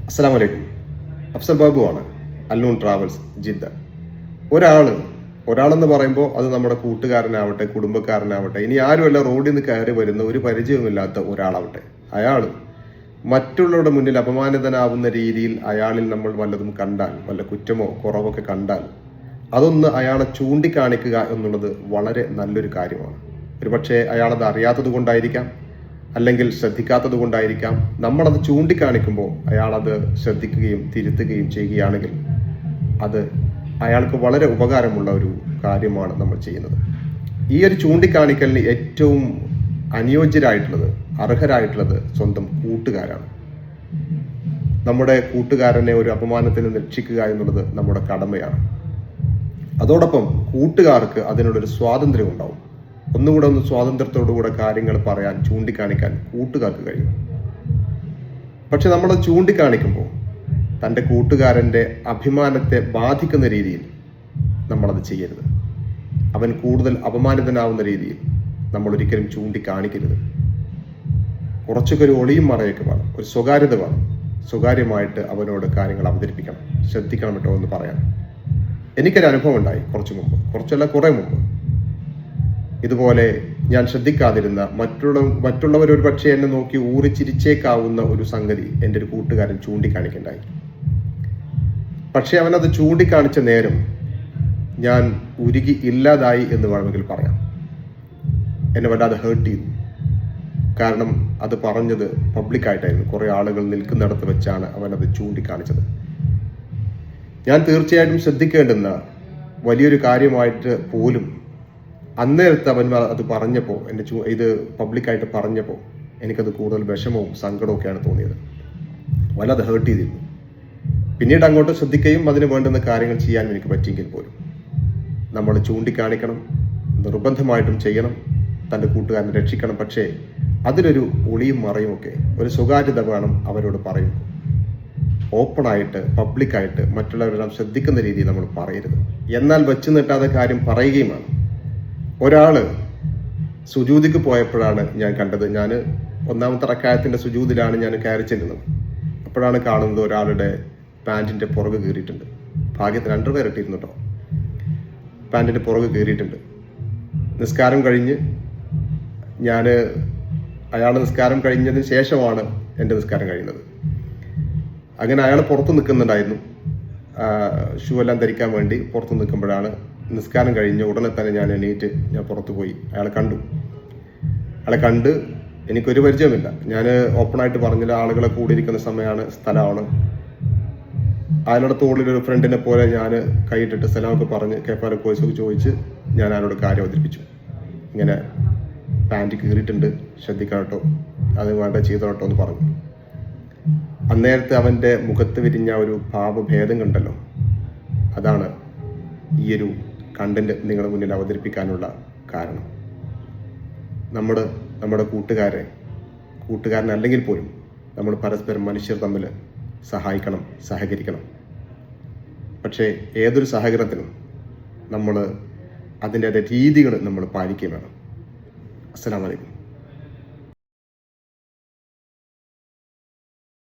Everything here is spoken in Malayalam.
അസ്സലാമു അലൈക്കും. അഫ്സൽ ബാബു ആണ്, അൽനൂൺ ട്രാവൽസ് ജിദ്ദ. ഒരാളെന്ന് പറയുമ്പോൾ അത് നമ്മുടെ കൂട്ടുകാരനാവട്ടെ, കുടുംബക്കാരനാവട്ടെ, ഇനി ആരുമല്ല, റോഡിൽ നിന്ന് കയറി വരുന്ന ഒരു പരിചയമില്ലാത്ത ഒരാളാവട്ടെ, അയാൾ മറ്റുള്ളവരുടെ മുന്നിൽ അപമാനിതനാവുന്ന രീതിയിൽ അയാളിൽ നമ്മൾ വല്ലതും കണ്ടാൽ, വല്ല കുറ്റമോ കുറവൊക്കെ കണ്ടാൽ, അതൊന്ന് അയാളെ ചൂണ്ടിക്കാണിക്കുക എന്നുള്ളത് വളരെ നല്ലൊരു കാര്യമാണ്. ഒരുപക്ഷെ അയാളത് അറിയാത്തത് കൊണ്ടായിരിക്കാം, അല്ലെങ്കിൽ ശ്രദ്ധിക്കാത്തത് കൊണ്ടായിരിക്കാം. നമ്മളത് ചൂണ്ടിക്കാണിക്കുമ്പോൾ അയാളത് ശ്രദ്ധിക്കുകയും തിരുത്തുകയും ചെയ്യുകയാണെങ്കിൽ അത് അയാൾക്ക് വളരെ ഉപകാരമുള്ള ഒരു കാര്യമാണ് നമ്മൾ ചെയ്യുന്നത്. ഈ ഒരു ചൂണ്ടിക്കാണിക്കലിന് ഏറ്റവും അനുയോജ്യരായിട്ടുള്ളത്, അർഹരായിട്ടുള്ളത് സ്വന്തം കൂട്ടുകാരാണ്. നമ്മുടെ കൂട്ടുകാരനെ ഒരു അപമാനത്തിൽ നിന്ന് രക്ഷിക്കുക എന്നുള്ളത് നമ്മുടെ കടമയാണ്. അതോടൊപ്പം കൂട്ടുകാർക്ക് അതിനുള്ളൊരു സ്വാതന്ത്ര്യം ഉണ്ടാവും. ഒന്നുകൂടെ സ്വാതന്ത്ര്യത്തോടുകൂടെ കാര്യങ്ങൾ പറയാൻ, ചൂണ്ടിക്കാണിക്കാൻ കൂട്ടുകാർക്ക് കഴിയും. പക്ഷെ നമ്മളത് ചൂണ്ടിക്കാണിക്കുമ്പോൾ തൻ്റെ കൂട്ടുകാരൻ്റെ അഭിമാനത്തെ ബാധിക്കുന്ന രീതിയിൽ നമ്മളത് ചെയ്യരുത്. അവൻ കൂടുതൽ അപമാനിതനാവുന്ന രീതിയിൽ നമ്മൾ ഒരിക്കലും ചൂണ്ടിക്കാണിക്കരുത്. കുറച്ചൊക്കെ ഒരു ഒളിയും മറയൊക്കെ വേണം, ഒരു സ്വകാര്യത വേണം. സ്വകാര്യമായിട്ട് അവനോട് കാര്യങ്ങൾ അവതരിപ്പിക്കണം. ശ്രദ്ധിക്കണം കേട്ടോ എന്ന് പറയാം. എനിക്കൊരു അനുഭവം ഉണ്ടായി കുറച്ചല്ല കുറെ മുമ്പ്. ഇതുപോലെ ഞാൻ ശ്രദ്ധിക്കാതിരുന്ന, മറ്റുള്ളവർ ഒരു പക്ഷേ എന്നെ നോക്കി ഊറിച്ചിരിച്ചേക്കാവുന്ന ഒരു സംഗതി എൻ്റെ ഒരു കൂട്ടുകാരൻ ചൂണ്ടിക്കാണിക്കണ്ടായി. പക്ഷെ അവനത് ചൂണ്ടിക്കാണിച്ച നേരം ഞാൻ ഉരുകി ഇല്ലാതായി എന്ന് വേണമെങ്കിൽ പറയാം. എന്നെ വല്ലാതെ ഹേർട്ട് ചെയ്തു. കാരണം അത് പറഞ്ഞത് പബ്ലിക്കായിട്ടായിരുന്നു. കുറേ ആളുകൾ നിൽക്കുന്നിടത്ത് വെച്ചാണ് അവനത് ചൂണ്ടിക്കാണിച്ചത്. ഞാൻ തീർച്ചയായിട്ടും ശ്രദ്ധിക്കേണ്ടുന്ന വലിയൊരു കാര്യമായിട്ട് പോലും അന്നേരത്ത് അവൻ അത് പറഞ്ഞപ്പോൾ, ഇത് പബ്ലിക്കായിട്ട് പറഞ്ഞപ്പോൾ എനിക്കത് കൂടുതൽ വിഷമവും സങ്കടവും ഒക്കെയാണ് തോന്നിയത്. വല്ലാതെ ഹേർട്ട് ചെയ്തിരുന്നു. പിന്നീട് അങ്ങോട്ട് ശ്രദ്ധിക്കുകയും അതിന് വേണ്ടുന്ന കാര്യങ്ങൾ ചെയ്യാൻ എനിക്ക് പറ്റിയെങ്കിൽ പോലും നമ്മൾ ചൂണ്ടിക്കാണിക്കണം, നിർബന്ധമായിട്ടും ചെയ്യണം, തൻ്റെ കൂട്ടുകാരനെ രക്ഷിക്കണം. പക്ഷേ അതിലൊരു ഒളിയും മറയും ഒക്കെ, ഒരു സ്വകാര്യത വേണം അവരോട് പറയും. ഓപ്പണായിട്ട്, പബ്ലിക്കായിട്ട് മറ്റുള്ളവരെല്ലാം ശ്രദ്ധിക്കുന്ന രീതിയിൽ നമ്മൾ പറയരുത്. എന്നാൽ വെച്ച് നീട്ടാതെ കാര്യം പറയുകയും വേണം. ഒരാള് സുജൂദിക്ക് പോയപ്പോഴാണ് ഞാൻ കണ്ടത്. ഞാൻ 1ാമത്തെ റക്അത്തിന്റെ സുജൂദിലാണ് ഞാൻ കയറി ചെല്ലുന്നത്. അപ്പോഴാണ് കാണുന്നത് ഒരാളുടെ പാൻറ്റിന്റെ പുറകെ കീറിയിട്ടുണ്ട്. ഭാഗ്യത്തിന് അണ്ടർവെയർ ഇട്ടിരുന്നു കേട്ടോ. പാൻറ്റിന്റെ പുറകെ കീറിയിട്ടുണ്ട്. നിസ്കാരം കഴിഞ്ഞ് അയാൾ നിസ്കാരം കഴിഞ്ഞതിന് ശേഷമാണ് എൻ്റെ നിസ്കാരം കഴിയുന്നത്. അങ്ങനെ അയാൾ പുറത്ത് നിൽക്കുന്നുണ്ടായിരുന്നു, ഷൂ എല്ലാം ധരിക്കാൻ വേണ്ടി പുറത്ത് നിൽക്കുമ്പോഴാണ് നിസ്കാരം കഴിഞ്ഞ് ഉടനെ തന്നെ ഞാൻ പുറത്തു പോയി. അയാളെ കണ്ട് എനിക്കൊരു പരിചയമില്ല. ഞാൻ ഓപ്പണായിട്ട് പറഞ്ഞില്ല, ആളുകളെ കൂടിയിരിക്കുന്ന സമയമാണ്, സ്ഥലമാണ്. അയാളുടെ തോളിലൊരു ഫ്രണ്ടിനെ പോലെ ഞാൻ കൈയിട്ടിട്ട് സ്ഥലമൊക്കെ പറഞ്ഞ് കേപ്പാരെ കോഴ്സൊക്കെ ചോദിച്ച് ഞാൻ അയാളോട് കാര്യം അവതരിപ്പിച്ചു. ഇങ്ങനെ പാൻറ്റ് കീറിയിട്ടുണ്ട്, ശ്രദ്ധിക്കണം കേട്ടോ, അത് വേണ്ട ചെയ്തോ കേട്ടോ എന്ന് പറഞ്ഞു. അന്നേരത്തെ അവൻ്റെ മുഖത്ത് വിരിഞ്ഞ ഒരു ഭാവഭേദം കണ്ടല്ലോ, അതാണ് ഈ ഒരു കണ്ടന്റ് നിങ്ങളുടെ മുന്നിൽ അവതരിപ്പിക്കാനുള്ള കാരണം. നമ്മുടെ കൂട്ടുകാരനല്ലെങ്കിൽ പോലും നമ്മൾ പരസ്പരം മനുഷ്യർ തമ്മിൽ സഹായിക്കണം, സഹകരിക്കണം. പക്ഷേ ഏതൊരു സഹകരണത്തിനും നമ്മൾ അതിൻ്റെതായ രീതികൾ നമ്മൾ പാലിക്കുകയും വേണം. അസ്സലാമു അലൈക്കും.